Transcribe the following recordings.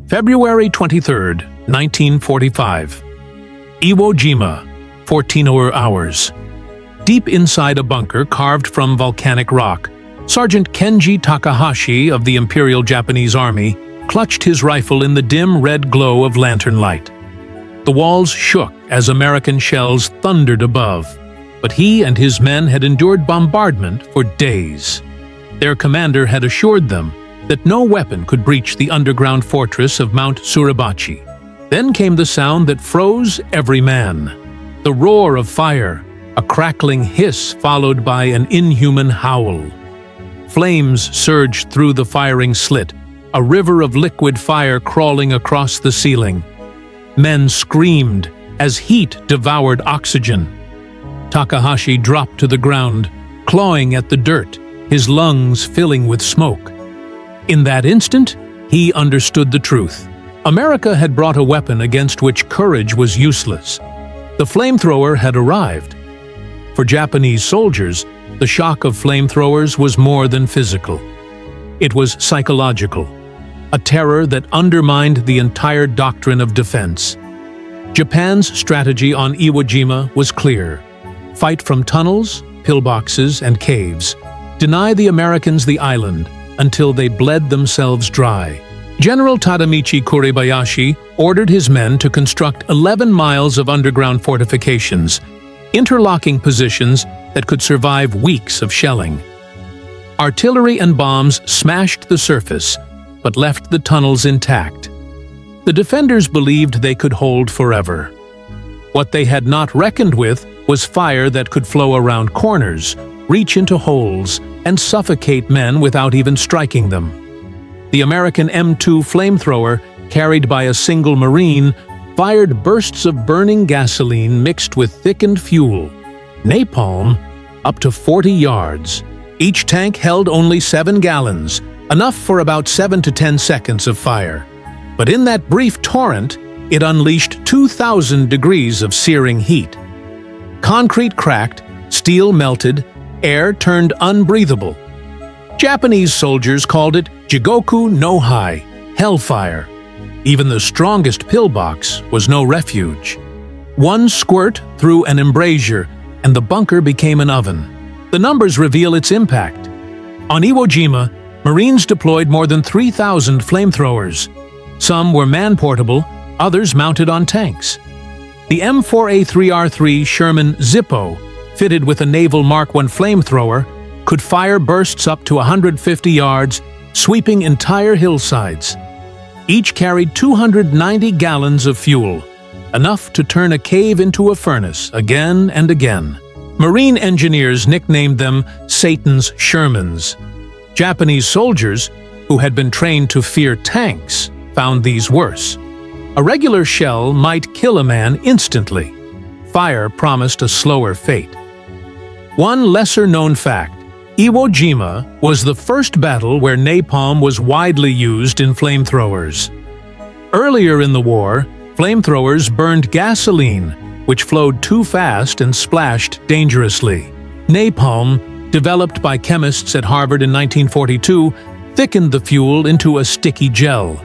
February 23, 1945. Iwo Jima, 14 hours. Deep inside a bunker carved from volcanic rock, Sergeant Kenji Takahashi of the Imperial Japanese Army clutched his rifle in the dim red glow of lantern light. The walls shook as American shells thundered above, but he and his men had endured bombardment for days. Their commander had assured them that no weapon could breach the underground fortress of Mount Suribachi. Then came the sound that froze every man. The roar of fire, a crackling hiss followed by an inhuman howl. Flames surged through the firing slit, a river of liquid fire crawling across the ceiling. Men screamed as heat devoured oxygen. Takahashi dropped to the ground, clawing at the dirt, his lungs filling with smoke. In that instant, he understood the truth. America had brought a weapon against which courage was useless. The flamethrower had arrived. For Japanese soldiers, the shock of flamethrowers was more than physical. It was psychological, a terror that undermined the entire doctrine of defense. Japan's strategy on Iwo Jima was clear: fight from tunnels, pillboxes, and caves. Deny the Americans the island until they bled themselves dry. General Tadamichi Kuribayashi ordered his men to construct 11 miles of underground fortifications, interlocking positions that could survive weeks of shelling. Artillery and bombs smashed the surface, but left the tunnels intact. The defenders believed they could hold forever. What they had not reckoned with was fire that could flow around corners, reach into holes, and suffocate men without even striking them. The American M2 flamethrower, carried by a single Marine, fired bursts of burning gasoline mixed with thickened fuel, napalm, up to 40 yards. Each tank held only 7 gallons, enough for about 7 to 10 seconds of fire. But in that brief torrent, it unleashed 2,000 degrees of searing heat. Concrete cracked, steel melted, air turned unbreathable. Japanese soldiers called it Jigoku no Hai, hellfire. Even the strongest pillbox was no refuge. One squirt through an embrasure, and the bunker became an oven. The numbers reveal its impact. On Iwo Jima, Marines deployed more than 3,000 flamethrowers. Some were man-portable, others mounted on tanks. The M4A3R3 Sherman Zippo, fitted with a naval Mark I flamethrower, could fire bursts up to 150 yards, sweeping entire hillsides. Each carried 290 gallons of fuel, enough to turn a cave into a furnace again and again. Marine engineers nicknamed them Satan's Shermans. Japanese soldiers, who had been trained to fear tanks, found these worse. A regular shell might kill a man instantly. Fire promised a slower fate. One lesser-known fact: Iwo Jima was the first battle where napalm was widely used in flamethrowers. Earlier in the war, flamethrowers burned gasoline, which flowed too fast and splashed dangerously. Napalm, developed by chemists at Harvard in 1942, thickened the fuel into a sticky gel.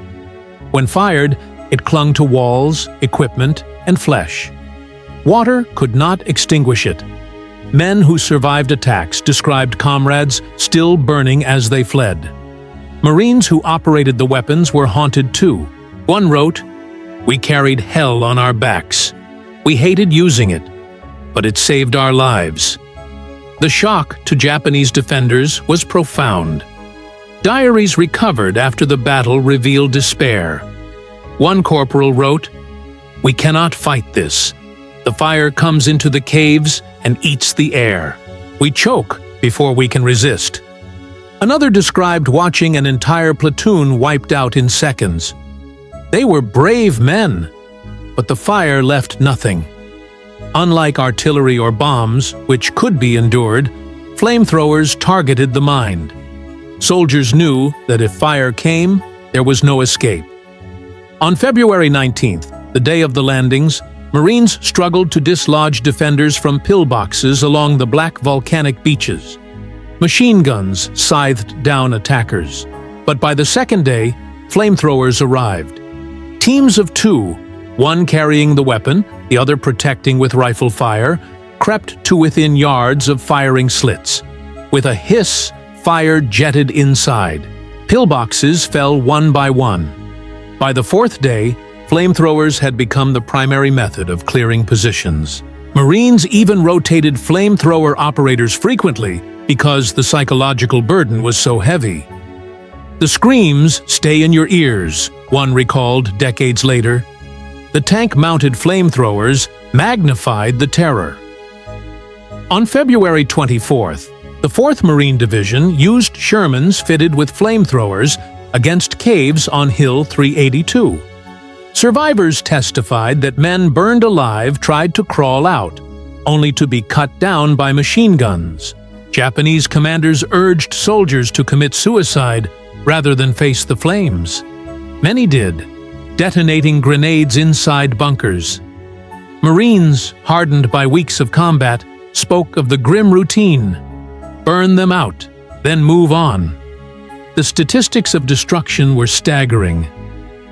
When fired, it clung to walls, equipment, and flesh. Water could not extinguish it. Men who survived attacks described comrades still burning as they fled. Marines who operated the weapons were haunted too. One wrote, "We carried hell on our backs. We hated using it, but it saved our lives." The shock to Japanese defenders was profound. Diaries recovered after the battle revealed despair. One corporal wrote, "We cannot fight this. The fire comes into the caves and eats the air. We choke before we can resist." Another described watching an entire platoon wiped out in seconds. They were brave men, but the fire left nothing. Unlike artillery or bombs, which could be endured, flamethrowers targeted the mind. Soldiers knew that if fire came, there was no escape. On February 19th, the day of the landings, Marines struggled to dislodge defenders from pillboxes along the black volcanic beaches. Machine guns scythed down attackers. But by the second day, flamethrowers arrived. Teams of two, one carrying the weapon, the other protecting with rifle fire, crept to within yards of firing slits. With a hiss, fire jetted inside. Pillboxes fell one by one. By the fourth day, flamethrowers had become the primary method of clearing positions. Marines even rotated flamethrower operators frequently because the psychological burden was so heavy. "The screams stay in your ears," one recalled decades later. The tank-mounted flamethrowers magnified the terror. On February 24th, the 4th Marine Division used Shermans fitted with flamethrowers against caves on Hill 382. Survivors testified that men burned alive tried to crawl out, only to be cut down by machine guns. Japanese commanders urged soldiers to commit suicide rather than face the flames. Many did, detonating grenades inside bunkers. Marines, hardened by weeks of combat, spoke of the grim routine: burn them out, then move on. The statistics of destruction were staggering.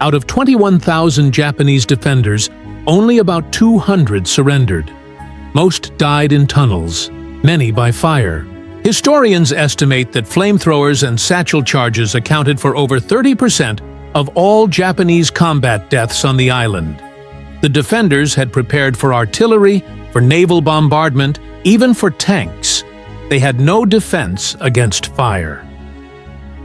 Out of 21,000 Japanese defenders, only about 200 surrendered. Most died in tunnels, many by fire. Historians estimate that flamethrowers and satchel charges accounted for over 30% of all Japanese combat deaths on the island. The defenders had prepared for artillery, for naval bombardment, even for tanks. They had no defense against fire.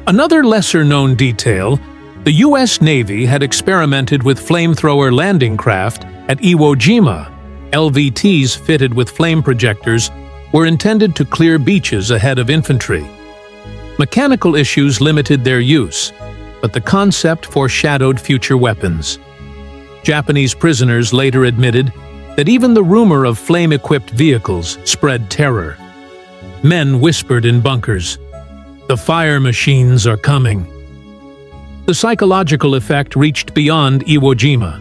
Another lesser-known detail: the U.S. Navy had experimented with flamethrower landing craft at Iwo Jima. LVTs fitted with flame projectors were intended to clear beaches ahead of infantry. Mechanical issues limited their use, but the concept foreshadowed future weapons. Japanese prisoners later admitted that even the rumor of flame-equipped vehicles spread terror. Men whispered in bunkers, "The fire machines are coming." The psychological effect reached beyond Iwo Jima.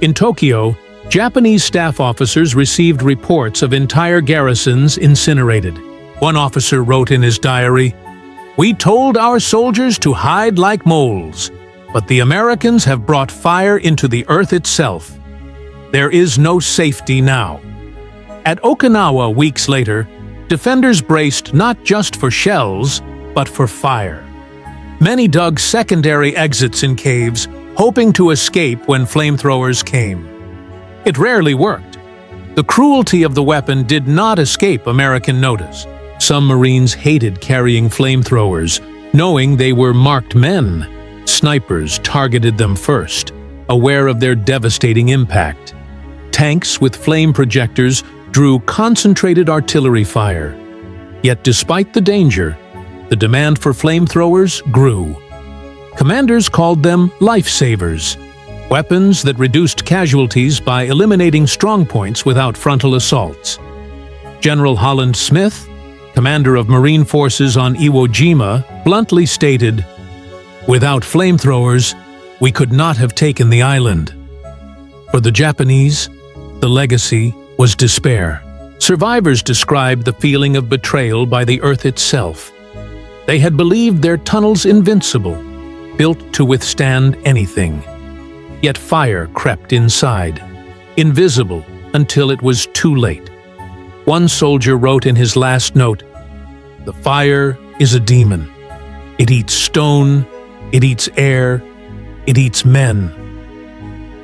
In Tokyo, Japanese staff officers received reports of entire garrisons incinerated. One officer wrote in his diary, "We told our soldiers to hide like moles, but the Americans have brought fire into the earth itself. There is no safety now." At Okinawa weeks later, defenders braced not just for shells, but for fire. Many dug secondary exits in caves, hoping to escape when flamethrowers came. It rarely worked. The cruelty of the weapon did not escape American notice. Some Marines hated carrying flamethrowers, knowing they were marked men. Snipers targeted them first, aware of their devastating impact. Tanks with flame projectors drew concentrated artillery fire. Yet despite the danger, the demand for flamethrowers grew. Commanders called them lifesavers, weapons that reduced casualties by eliminating strongpoints without frontal assaults. General Holland Smith, commander of Marine forces on Iwo Jima, bluntly stated, "Without flamethrowers, we could not have taken the island." For the Japanese, the legacy was despair. Survivors described the feeling of betrayal by the earth itself. They had believed their tunnels invincible, built to withstand anything. Yet fire crept inside, invisible until it was too late. One soldier wrote in his last note, "The fire is a demon. It eats stone, it eats air, it eats men."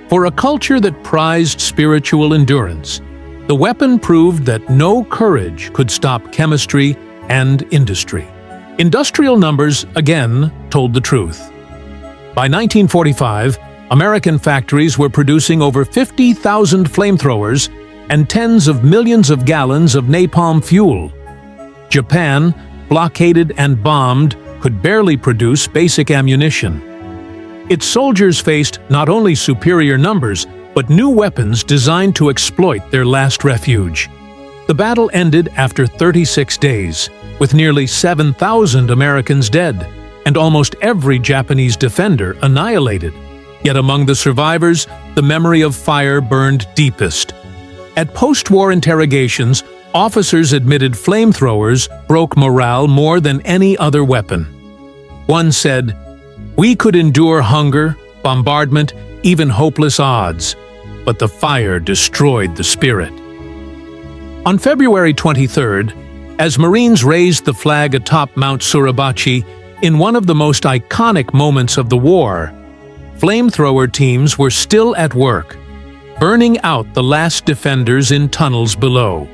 For a culture that prized spiritual endurance, the weapon proved that no courage could stop chemistry and industry. Industrial numbers, again, told the truth. By 1945, American factories were producing over 50,000 flamethrowers and tens of millions of gallons of napalm fuel. Japan, blockaded and bombed, could barely produce basic ammunition. Its soldiers faced not only superior numbers, but new weapons designed to exploit their last refuge. The battle ended after 36 days, with nearly 7,000 Americans dead, and almost every Japanese defender annihilated. Yet among the survivors, the memory of fire burned deepest. At post-war interrogations, officers admitted flamethrowers broke morale more than any other weapon. One said, "We could endure hunger, bombardment, even hopeless odds, but the fire destroyed the spirit. On February 23rd, as Marines raised the flag atop Mount Suribachi in one of the most iconic moments of the war, flamethrower teams were still at work, burning out the last defenders in tunnels below.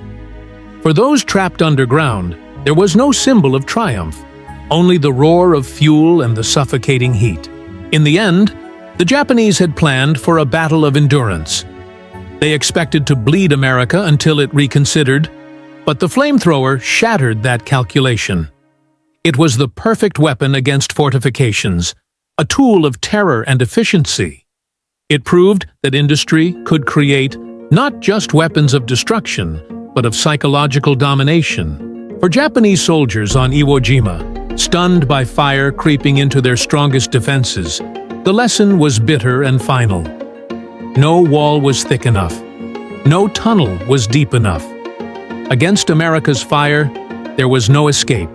For those trapped underground, there was no symbol of triumph, only the roar of fuel and the suffocating heat. In the end, the Japanese had planned for a battle of endurance. They expected to bleed America until it reconsidered, but the flamethrower shattered that calculation. It was the perfect weapon against fortifications, a tool of terror and efficiency. It proved that industry could create not just weapons of destruction, but of psychological domination. For Japanese soldiers on Iwo Jima, stunned by fire creeping into their strongest defenses, the lesson was bitter and final. No wall was thick enough. No tunnel was deep enough. Against America's fire, there was no escape.